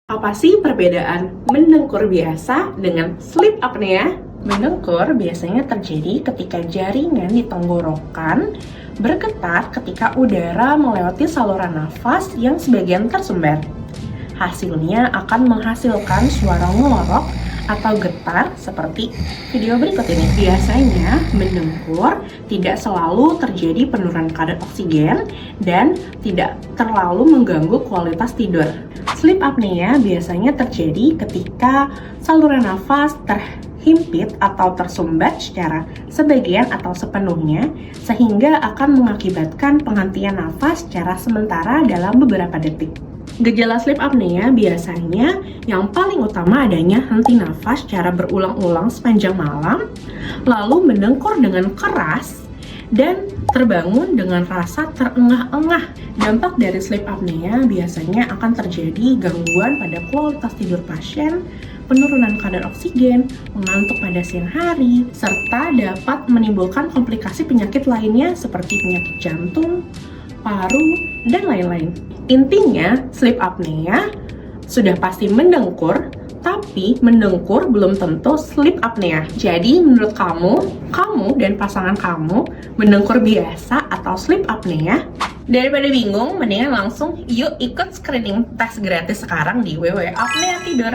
Apa sih perbedaan mendengkur biasa dengan sleep apnea? Mendengkur biasanya terjadi ketika jaringan di tenggorokan bergetar ketika udara melewati saluran nafas yang sebagian tersumbat. Hasilnya akan menghasilkan suara ngorok atau getar seperti video berikut ini. Biasanya mendengkur tidak selalu terjadi penurunan kadar oksigen dan tidak terlalu mengganggu kualitas tidur. Sleep apnea biasanya terjadi ketika saluran nafas terhimpit atau tersumbat secara sebagian atau sepenuhnya, sehingga akan mengakibatkan penghentian nafas secara sementara dalam beberapa detik. Gejala sleep apnea biasanya yang paling utama adanya henti nafas secara berulang-ulang sepanjang malam, lalu mendengkur dengan keras, dan terbangun dengan rasa terengah-engah. Dampak dari sleep apnea biasanya akan terjadi gangguan pada kualitas tidur pasien, penurunan kadar oksigen, mengantuk pada siang hari, serta dapat menimbulkan komplikasi penyakit lainnya seperti penyakit jantung, paru, dan lain-lain. Intinya, sleep apnea sudah pasti mendengkur, tapi mendengkur belum tentu sleep apnea. Jadi menurut kamu dan pasangan kamu mendengkur biasa atau sleep apnea? Daripada bingung, mendingan langsung yuk ikut screening tes gratis sekarang di www.apnea tidur.